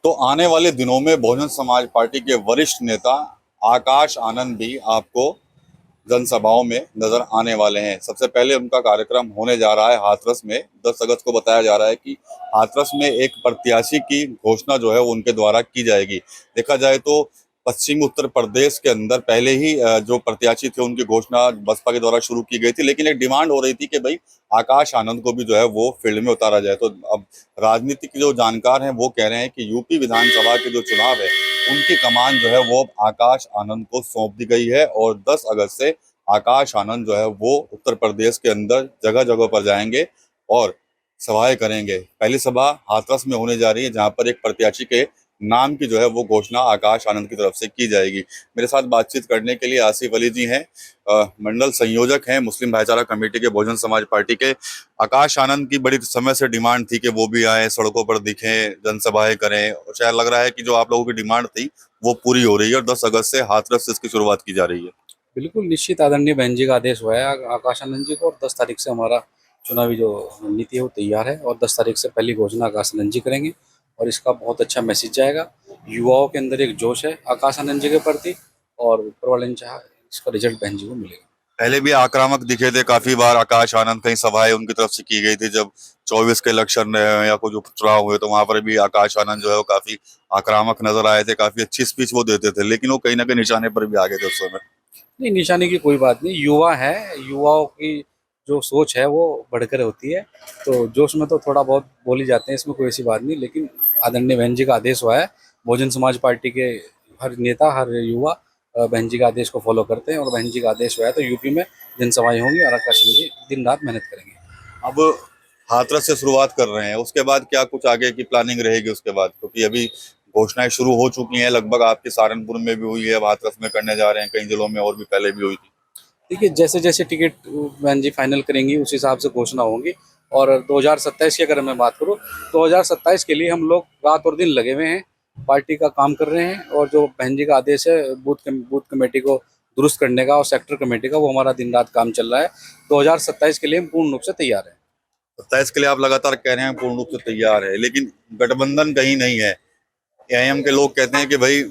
तो आने वाले दिनों में बहुजन समाज पार्टी के वरिष्ठ नेता आकाश आनंद भी आपको जनसभाओं में नजर आने वाले हैं। सबसे पहले उनका कार्यक्रम होने जा रहा है हाथरस में। 10 अगस्त को बताया जा रहा है कि हाथरस में एक प्रत्याशी की घोषणा जो है वो उनके द्वारा की जाएगी। देखा जाए तो पश्चिमी उत्तर प्रदेश के अंदर पहले ही जो प्रत्याशी थे उनकी घोषणा बसपा के द्वारा शुरू की गई थी, लेकिन एक डिमांड हो रही थी कि भाई आकाश आनंद को भी जो है वो फील्ड में उतारा जाए। तो अब राजनीतिक जो जानकार हैं वो कह रहे हैं कि यूपी विधानसभा के जो चुनाव है उनकी कमान जो है वो अब आकाश आनंद को सौंप दी गई है और 10 अगस्त से आकाश आनंद जो है वो उत्तर प्रदेश के अंदर जगह जगह पर जाएंगे और सभाएं करेंगे। पहली सभा हाथरस में होने जा रही है जहां पर एक प्रत्याशी के नाम की जो है वो घोषणा आकाश आनंद की तरफ से की जाएगी। मेरे साथ बातचीत करने के लिए आसिफ अली जी हैं, मंडल संयोजक हैं मुस्लिम भाईचारा कमेटी के बहुजन समाज पार्टी के। आकाश आनंद की बड़ी समय से डिमांड थी कि वो भी आए, सड़कों पर दिखें, जनसभाएं करें, और शायद लग रहा है कि जो आप लोगों की डिमांड थी वो पूरी हो रही है और 10 अगस्त से हाथरस से इसकी शुरुआत की जा रही है। बिल्कुल निश्चित आदरणीय बहन जी का आदेश हुआ है आकाश आनंद जी को, और 10 तारीख से हमारा चुनावी जो रणनीति है वो तैयार है और 10 तारीख से पहली घोषणा आकाश आनंद जी करेंगे और इसका बहुत अच्छा मैसेज जाएगा। युवाओं के अंदर एक जोश है आकाश आनंद जी के प्रति और प्रबल चाह इसका रिजल्ट बहन जी को मिलेगा। पहले भी आक्रामक दिखे थे काफी बार आकाश आनंद, कई सभाएं उनकी तरफ से की गई थी जब 24 के इलेक्शन रहे हैं या कुछ उपचुनाव हुए तो वहां पर भी आकाश आनंद जो है वो काफी आक्रामक नजर आए थे, काफी अच्छी स्पीच वो देते थे, लेकिन वो कहीं ना कहीं निशाने पर भी आ गए थे उस समय। नहीं, निशाने की कोई बात नहीं, युवा है, युवाओं की जो सोच है वो बढ़कर होती है, तो जोश में तो थोड़ा बहुत बोल ही जाते हैं, इसमें कोई ऐसी बात नहीं। लेकिन आदरणीय बहन जी का आदेश हुआ है, बहुजन समाज पार्टी के हर नेता हर युवा बहन जी का आदेश को फॉलो करते हैं और बहन जी का आदेश हुआ है तो यूपी में जनसभाएं होंगी और आकाश जी दिन रात मेहनत करेंगे। अब हाथरस से शुरुआत कर रहे हैं, उसके बाद क्या कुछ आगे की प्लानिंग रहेगी उसके बाद, क्योंकि अभी घोषणाएं शुरू हो चुकी हैं लगभग, आपके सहारनपुर में भी हुई है, अब हाथरस में करने जा रहे हैं, कई जिलों में और भी पहले भी हुई थी। देखिए, जैसे जैसे टिकट बहन जी फाइनल करेंगी उस हिसाब से घोषणा होंगी। और 2027 की अगर मैं बात करूँ, 2027 के लिए हम लोग रात और दिन लगे हुए हैं, पार्टी का काम कर रहे हैं और जो बहन जी का आदेश है बूथ कमेटी को दुरुस्त करने का और सेक्टर कमेटी का, वो हमारा दिन रात काम चल रहा है। 2027 के लिए हम पूर्ण रूप से तैयार हैं। 27 के लिए आप लगातार कह रहे हैं पूर्ण रूप से तैयार है, लेकिन गठबंधन कहीं नहीं है। एआईएम के लोग कहते हैं कि भाई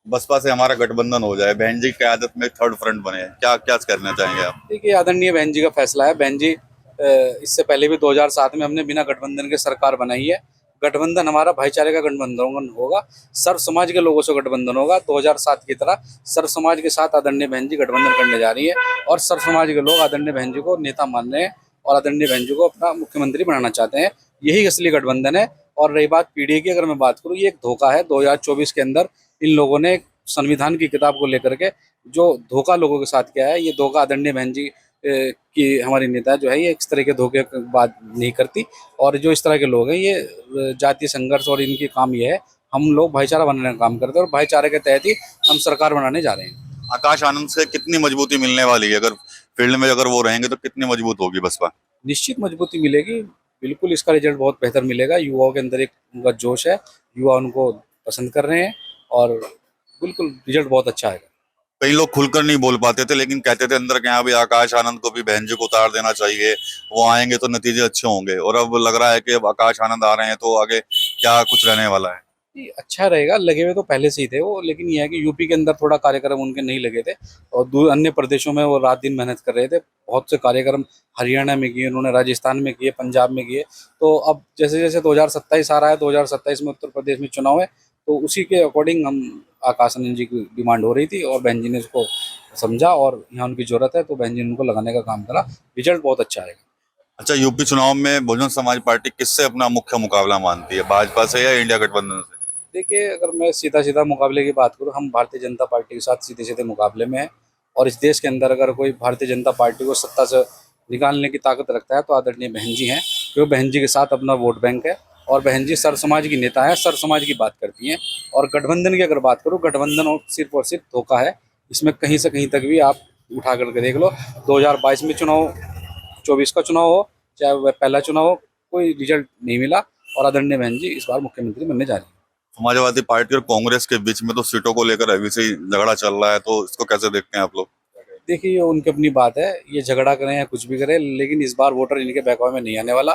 बसपा से हमारा गठबंधन हो जाए, बहन जी की क्यादत में थर्ड फ्रंट बने, क्या क्या करना चाहेंगे आप? देखिए, आदरणीय बहन जी का फैसला है। बहन जी इससे पहले भी 2007 में हमने बिना गठबंधन के सरकार बनाई है। गठबंधन हमारा भाईचारे का गठबंधन होगा, सर्व समाज के लोगों से गठबंधन होगा। 2007 की तरह सर्व समाज के साथ आदरणीय बहन जी गठबंधन करने जा रही है और सर्व समाज के लोग आदरणीय बहन जी को नेता मान रहे हैं और आदरणीय बहन जी को अपना मुख्यमंत्री बनाना चाहते हैं। यही असली गठबंधन है। और रही बात पीडीए की, अगर मैं बात करूँ, ये एक धोखा है। 2024 के अंदर इन लोगों ने संविधान की किताब को लेकर के जो धोखा लोगों के साथ किया है, ये धोखा आदरणीय बहन जी कि हमारी नेता जो है ये इस तरह के धोखे की बात नहीं करती। और जो इस तरह के लोग हैं ये जातीय संघर्ष, और इनकी काम ये है, हम लोग भाईचारा बनाने का काम करते हैं और भाईचारे के तहत ही हम सरकार बनाने जा रहे हैं। आकाश आनंद से कितनी मजबूती मिलने वाली है, अगर फील्ड में अगर वो रहेंगे तो कितनी मजबूत होगी बसपा? निश्चित मजबूती मिलेगी, बिल्कुल इसका रिजल्ट बहुत बेहतर मिलेगा। युवाओं के अंदर एक उनका जोश है, युवा उनको पसंद कर रहे हैं और बिल्कुल रिजल्ट बहुत अच्छा आएगा। कई लोग खुलकर नहीं बोल पाते थे लेकिन कहते थे अंदर के यहाँ भी आकाश आनंद को भी बहन जी को उतार देना चाहिए, वो आएंगे तो नतीजे अच्छे होंगे, और अब लग रहा है कि अब आकाश आनंद आ रहे हैं तो आगे क्या कुछ रहने वाला है। नहीं, अच्छा रहेगा। लगे हुए तो पहले से ही थे वो, लेकिन यह है कि यूपी के अंदर थोड़ा कार्यक्रम उनके नहीं लगे थे और दूर अन्य प्रदेशों में वो रात दिन मेहनत कर रहे थे। बहुत से कार्यक्रम हरियाणा में किए उन्होंने, राजस्थान में किए, पंजाब में किए। तो अब जैसे जैसे 2027 आ रहा है, 2027 में उत्तर प्रदेश में चुनाव है, तो उसी के अकॉर्डिंग हम आकाश आनंद जी की डिमांड हो रही थी और बहन जी ने उसको समझा और यहाँ उनकी जरूरत है तो बहन जी ने उनको लगाने का काम करा। रिजल्ट बहुत अच्छा आएगा। अच्छा, यूपी चुनाव में बहुजन समाज पार्टी किससे अपना मुख्य मुकाबला मानती है, भाजपा से या इंडिया गठबंधन से? देखिए, अगर मैं सीधा सीधा मुकाबले की बात करूं, हम भारतीय जनता पार्टी के साथ सीधे सीधे मुकाबले में हैं और इस देश के अंदर अगर कोई भारतीय जनता पार्टी को सत्ता से निकालने की ताकत रखता है तो आदरणीय बहन जी हैं, क्योंकि बहन जी के साथ अपना वोट बैंक है और बहन जी सर्व समाज की नेता है, सर्व समाज की बात करती हैं। और गठबंधन की अगर बात करूँ, गठबंधन और सिर्फ धोखा है। इसमें कहीं से कहीं तक भी आप उठा करके देख लो, 2022 में चुनाव, 24 का चुनाव हो, चाहे वह पहला चुनाव हो, कोई रिजल्ट नहीं मिला और आदरणीय बहन जी इस बार मुख्यमंत्री बनने जा रही है। समाजवादी पार्टी और कांग्रेस के बीच में तो सीटों को लेकर अभी से ही झगड़ा चल रहा है, तो इसको कैसे देखते हैं आप लोग? देखिए, ये उनकी अपनी बात है, ये झगड़ा करें या कुछ भी करें, लेकिन इस बार वोटर इनके बहकावे में नहीं आने वाला।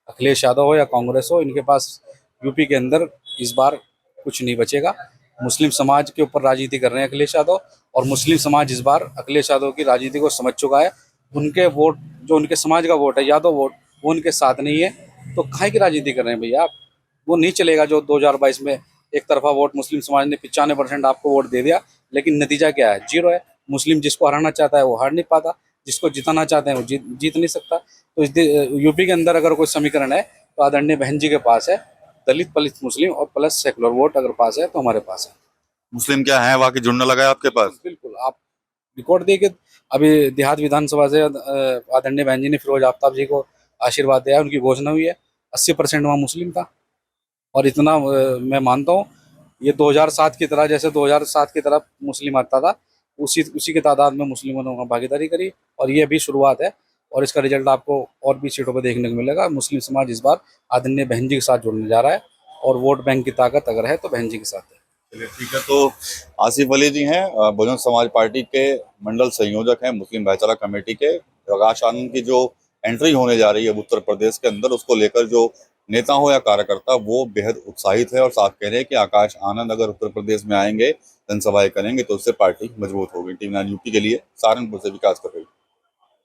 अखिलेश यादव हो या कांग्रेस हो, इनके पास यूपी के अंदर इस बार कुछ नहीं बचेगा। मुस्लिम समाज के ऊपर राजनीति कर रहे हैं अखिलेश यादव, और मुस्लिम समाज इस बार अखिलेश यादव की राजनीति को समझ चुका है। उनके वोट, जो उनके समाज का वोट है, यादव वोट, वो उनके साथ नहीं है। तो काहे की राजनीति कर रहे हैं भैया आप? वो नहीं चलेगा जो 2022 में एक तरफा वोट मुस्लिम समाज ने 95% आपको वोट दे दिया, लेकिन नतीजा क्या है? जीरो है। मुस्लिम जिसको हराना चाहता है वो हार नहीं पाता, जिसको जिताना चाहते हैं वो जीत नहीं सकता। तो इस यूपी के अंदर अगर कोई समीकरण है तो आदरणीय बहन जी के पास है। दलित प्लस मुस्लिम और प्लस सेकुलर वोट अगर पास है तो हमारे पास है। मुस्लिम क्या है वहाँ की जुड़ने लगा है आपके पास? बिल्कुल, आप रिकॉर्ड देखिए। अभी देहात विधानसभा से आदरणीय बहन जी ने फिरोज आफ्ताब जी को आशीर्वाद दिया, उनकी घोषणा हुई है। 80% वहाँ मुस्लिम था। और इतना मैं मानता हूँ, ये 2007 की तरह, जैसे 2007 की तरह मुस्लिम आता था, उसी उसी की तादाद में मुस्लिमों ने वहाँ भागीदारी करी। और ये अभी शुरुआत है, और इसका रिजल्ट आपको और भी सीटों पर देखने को मिलेगा। मुस्लिम समाज इस बार आदरणीय बहन जी के साथ जुड़ने जा रहा है, और वोट बैंक की ताकत अगर है तो बहन जी के साथ है। चलिए ठीक है। तो आसिफ अली जी हैं बहुजन समाज पार्टी के मंडल संयोजक हैं मुस्लिम भाईचारा कमेटी के। आकाश आनंद की जो एंट्री होने जा रही है उत्तर प्रदेश के अंदर, उसको लेकर जो नेता हो या कार्यकर्ता वो बेहद उत्साहित है और साफ कह रहे हैं कि आकाश आनंद अगर उत्तर प्रदेश में आएंगे, जनसभाएं करेंगे, तो उससे पार्टी मजबूत होगी। टीम 9 यूपी के लिए सहारनपुर से विकास कर रही है।